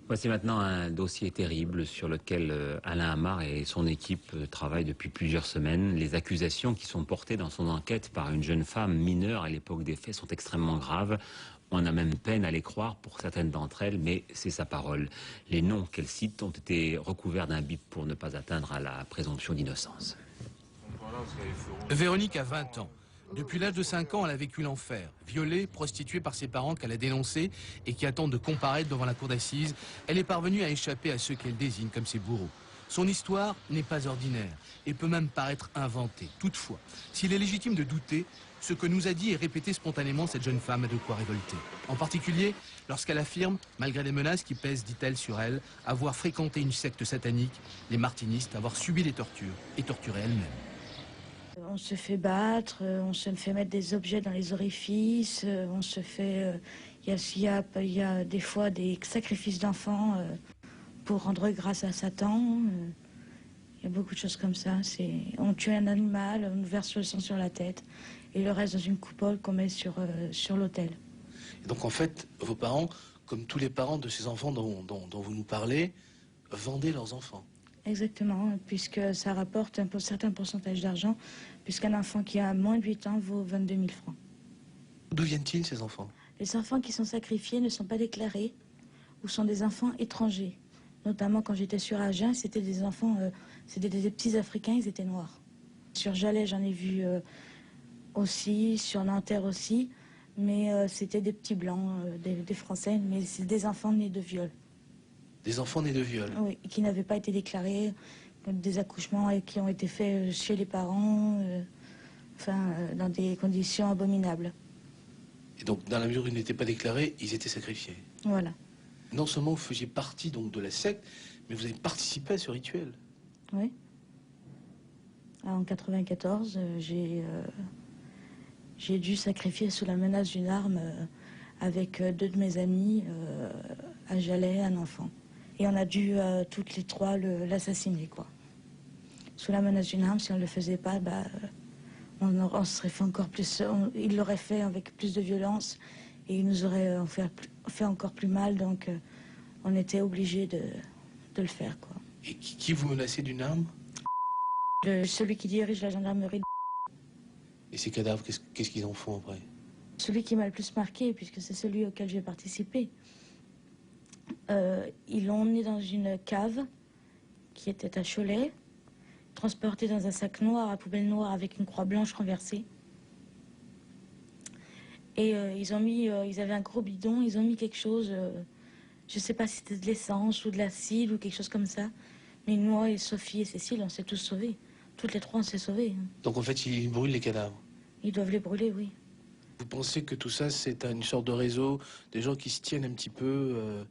Voici maintenant un dossier terrible sur lequel Alain Amar et son équipe travaillent depuis plusieurs semaines. Les accusations qui sont portées dans son enquête par une jeune femme mineure à l'époque des faits sont extrêmement graves. On a même peine à les croire pour certaines d'entre elles, mais c'est sa parole. Les noms qu'elle cite ont été recouverts d'un bip pour ne pas atteindre à la présomption d'innocence. Véronique a 20 ans. Depuis l'âge de 5 ans, elle a vécu l'enfer. Violée, prostituée par ses parents qu'elle a dénoncés et qui attendent de comparaître devant la cour d'assises, elle est parvenue à échapper à ceux qu'elle désigne comme ses bourreaux. Son histoire n'est pas ordinaire et peut même paraître inventée. Toutefois, s'il est légitime de douter, ce que nous a dit et répété spontanément cette jeune femme a de quoi révolter. En particulier, lorsqu'elle affirme, malgré les menaces qui pèsent, dit-elle, sur elle, avoir fréquenté une secte satanique, les martinistes, avoir subi des tortures et torturé elle-même. On se fait battre, on se fait mettre des objets dans les orifices, on se fait... Il y a des fois des sacrifices d'enfants pour rendre grâce à Satan. Il y a beaucoup de choses comme ça. On tue un animal, on nous verse le sang sur la tête et le reste dans une coupole qu'on met sur l'autel. Donc en fait, vos parents, comme tous les parents de ces enfants dont vous nous parlez, vendaient leurs enfants. Exactement, puisque ça rapporte un certain pourcentage d'argent, puisqu'un enfant qui a moins de 8 ans vaut 22 000 francs. D'où viennent-ils ces enfants? Les enfants qui sont sacrifiés ne sont pas déclarés ou sont des enfants étrangers. Notamment quand j'étais sur Agen, c'était des enfants, c'était des petits Africains, ils étaient noirs. Sur Jalais, j'en ai vu aussi, sur Nanterre aussi, mais c'était des petits blancs, des Français, mais c'est des enfants nés de viol. Des enfants nés de viol? Oui, qui n'avaient pas été déclarés, des accouchements qui ont été faits chez les parents, dans des conditions abominables. Et donc, dans la mesure où ils n'étaient pas déclarés, ils étaient sacrifiés? Voilà. Non seulement vous faisiez partie donc de la secte, mais vous avez participé à ce rituel? Oui. En 94, j'ai dû sacrifier sous la menace d'une arme avec 2 de mes amis à Jalais un enfant. Et on a dû toutes les 3 l'assassiner, quoi. Sous la menace d'une arme, si on ne le faisait pas, on serait fait encore plus. Il l'aurait fait avec plus de violence et il nous aurait fait encore plus mal. Donc on était obligés de le faire, quoi. Et qui vous menaçait d'une arme? Celui qui dirige la gendarmerie. Et ces cadavres, qu'est-ce qu'ils en font après? Celui qui m'a le plus marqué, puisque c'est celui auquel j'ai participé. Ils l'ont emmené dans une cave qui était à Cholet, transporté dans un sac noir à poubelle noire avec une croix blanche renversée. Et ils avaient un gros bidon, ils ont mis quelque chose, je ne sais pas si c'était de l'essence ou de l'acide ou quelque chose comme ça. Mais moi et Sophie et Cécile, on s'est tous sauvés. Toutes les 3, on s'est sauvés. Donc en fait, ils brûlent les cadavres? Ils doivent les brûler, oui. Vous pensez que tout ça, c'est une sorte de réseau, des gens qui se tiennent un petit peu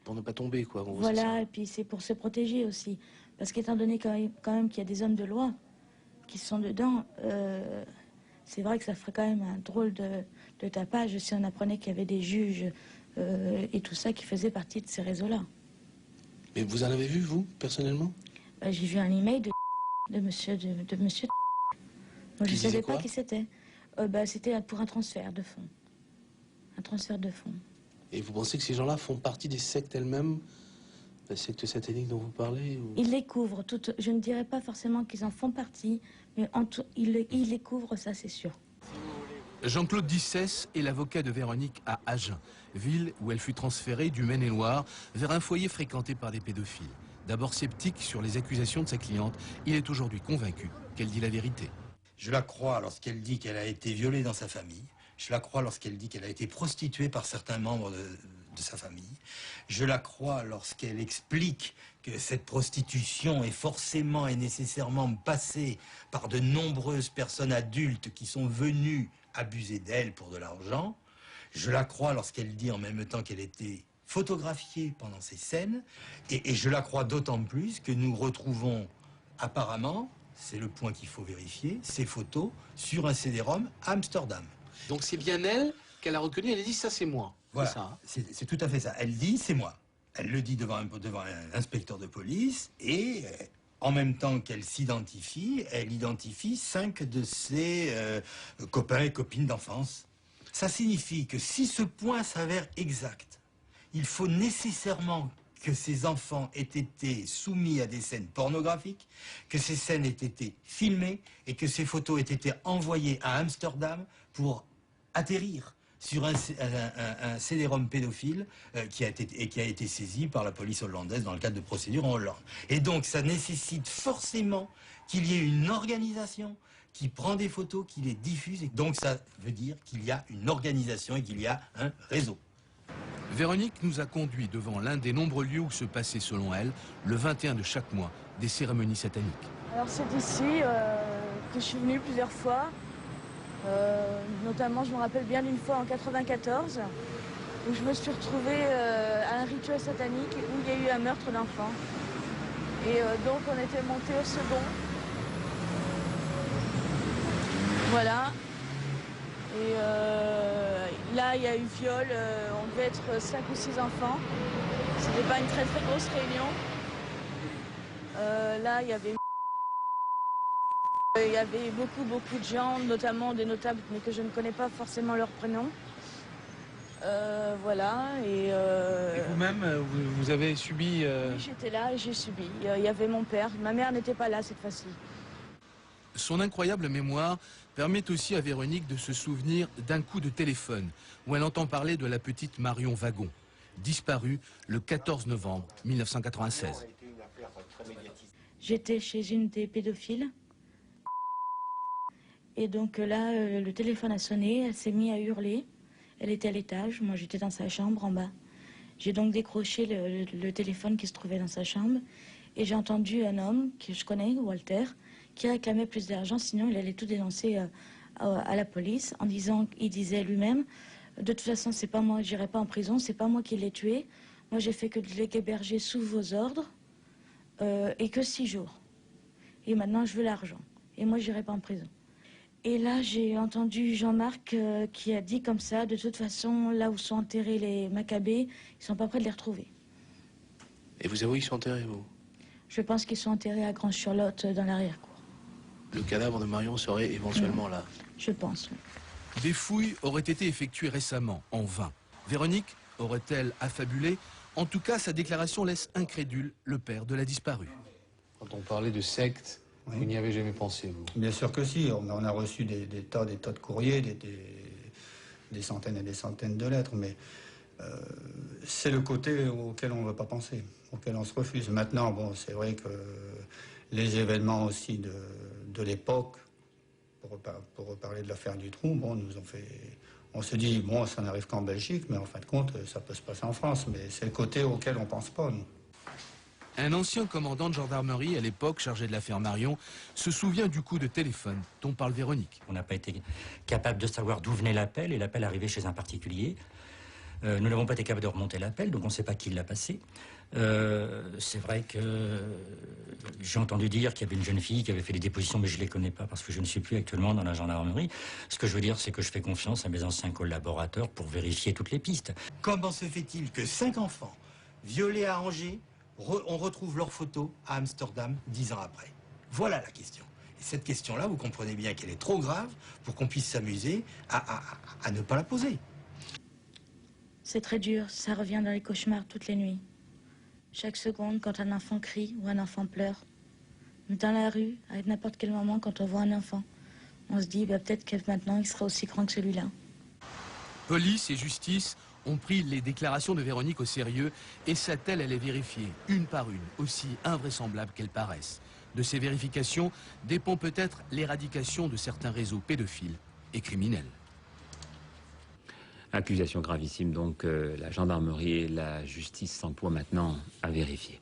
pour ne pas tomber, quoi? Voilà, et puis c'est pour se protéger aussi. Parce qu'étant donné quand même qu'il y a des hommes de loi qui sont dedans, c'est vrai que ça ferait quand même un drôle de tapage si on apprenait qu'il y avait des juges et tout ça qui faisaient partie de ces réseaux-là. Mais vous en avez vu, vous, personnellement? J'ai vu un email de monsieur. Moi, je ne savais pas qui c'était. C'était pour un transfert de fonds. Un transfert de fonds. Et vous pensez que ces gens-là font partie des sectes elles-mêmes? La secte satanique dont vous parlez ou... Ils les couvrent toutes. Je ne dirais pas forcément qu'ils en font partie, mais ils les couvrent, ça c'est sûr. Jean-Claude Dissès est l'avocat de Véronique à Agen, ville où elle fut transférée du Maine-et-Loire vers un foyer fréquenté par des pédophiles. D'abord sceptique sur les accusations de sa cliente, il est aujourd'hui convaincu qu'elle dit la vérité. Je la crois lorsqu'elle dit qu'elle a été violée dans sa famille. Je la crois lorsqu'elle dit qu'elle a été prostituée par certains membres de sa famille. Je la crois lorsqu'elle explique que cette prostitution est forcément et nécessairement passée par de nombreuses personnes adultes qui sont venues abuser d'elle pour de l'argent. Je la crois lorsqu'elle dit en même temps qu'elle était photographiée pendant ces scènes. Et je la crois d'autant plus que nous retrouvons apparemment, c'est le point qu'il faut vérifier, ces photos sur un CD-ROM à Amsterdam. Donc c'est bien elle qu'elle a reconnu, elle a dit ça c'est moi. Voilà, c'est ça, hein? C'est tout à fait ça. Elle dit c'est moi. Elle le dit devant un inspecteur de police et en même temps qu'elle s'identifie, elle identifie 5 de ses copains et copines d'enfance. Ça signifie que si ce point s'avère exact, il faut nécessairement que ces enfants aient été soumis à des scènes pornographiques, que ces scènes aient été filmées et que ces photos aient été envoyées à Amsterdam pour atterrir sur un CD-ROM pédophile qui a été saisi par la police hollandaise dans le cadre de procédures en Hollande. Et donc ça nécessite forcément qu'il y ait une organisation qui prend des photos, qui les diffuse, et donc ça veut dire qu'il y a une organisation et qu'il y a un réseau. Véronique nous a conduits devant l'un des nombreux lieux où se passaient, selon elle, le 21 de chaque mois, des cérémonies sataniques. Alors c'est ici que je suis venue plusieurs fois. Notamment, je me rappelle bien d'une fois en 94, où je me suis retrouvée à un rituel satanique où il y a eu un meurtre d'enfant. Et donc on était monté au second. Voilà. Et là, il y a eu viol, on devait être 5 ou 6 enfants. C'était pas une très très grosse réunion. Là, il y avait beaucoup de gens, notamment des notables, mais que je ne connais pas forcément leur prénom. Voilà. Et vous-même, vous avez subi... Oui, j'étais là et j'ai subi. Il y avait mon père. Ma mère n'était pas là cette fois-ci. Son incroyable mémoire permet aussi à Véronique de se souvenir d'un coup de téléphone où elle entend parler de la petite Marion Wagon, disparue le 14 novembre 1996. J'étais chez une des pédophiles. Et donc là, le téléphone a sonné, elle s'est mise à hurler. Elle était à l'étage, moi j'étais dans sa chambre en bas. J'ai donc décroché le téléphone qui se trouvait dans sa chambre. Et j'ai entendu un homme que je connais, Walter, qui réclamait plus d'argent, sinon il allait tout dénoncer à la police en disant, il disait lui-même, de toute façon c'est pas moi, j'irai pas en prison, c'est pas moi qui l'ai tué. Moi j'ai fait que de l'héberger sous vos ordres et que 6 jours. Et maintenant je veux l'argent. Et moi j'irai pas en prison. Et là, j'ai entendu Jean-Marc qui a dit comme ça, de toute façon, là où sont enterrés les Maccabées, ils sont pas prêts de les retrouver. Et vous avouez qu'ils sont enterrés, vous? Je pense qu'ils sont enterrés à Grange-sur-Lot, dans l'arrière-cour. Le cadavre de Marion serait éventuellement là. Je pense, oui. Des fouilles auraient été effectuées récemment, en vain. Véronique aurait-elle affabulé? En tout cas, sa déclaration laisse incrédule le père de la disparue. Quand on parlait de secte, oui. Vous n'y avez jamais pensé, vous? Bien sûr que si. On a reçu des tas de courriers, des centaines et des centaines de lettres, mais c'est le côté auquel on ne veut pas penser, auquel on se refuse. Maintenant, bon, c'est vrai que les événements aussi de l'époque, pour reparler de l'affaire du trou, bon, nous ont fait... On se dit, bon, ça n'arrive qu'en Belgique, mais en fin de compte, ça peut se passer en France. Mais c'est le côté auquel on ne pense pas, nous. Un ancien commandant de gendarmerie, à l'époque chargé de l'affaire Marion, se souvient du coup de téléphone dont parle Véronique. On n'a pas été capable de savoir d'où venait l'appel, et l'appel arrivait chez un particulier. Nous n'avons pas été capables de remonter l'appel, donc on ne sait pas qui l'a passé. C'est vrai que j'ai entendu dire qu'il y avait une jeune fille qui avait fait des dépositions, mais je ne les connais pas parce que je ne suis plus actuellement dans la gendarmerie. Ce que je veux dire, c'est que je fais confiance à mes anciens collaborateurs pour vérifier toutes les pistes. Comment se fait-il que 5 enfants violés à Angers, on retrouve leurs photos à Amsterdam 10 ans après? Voilà la question. Et cette question-là, vous comprenez bien qu'elle est trop grave pour qu'on puisse s'amuser à ne pas la poser. C'est très dur, ça revient dans les cauchemars toutes les nuits. Chaque seconde, quand un enfant crie ou un enfant pleure. Mais dans la rue, à n'importe quel moment, quand on voit un enfant, on se dit bah, peut-être que maintenant il sera aussi grand que celui-là. Police et justice ont pris les déclarations de Véronique au sérieux et sa telle, elle est vérifiée, une par une, aussi invraisemblable qu'elles paraissent. De ces vérifications dépend peut-être l'éradication de certains réseaux pédophiles et criminels. Accusation gravissime, donc la gendarmerie et la justice s'emploient maintenant à vérifier.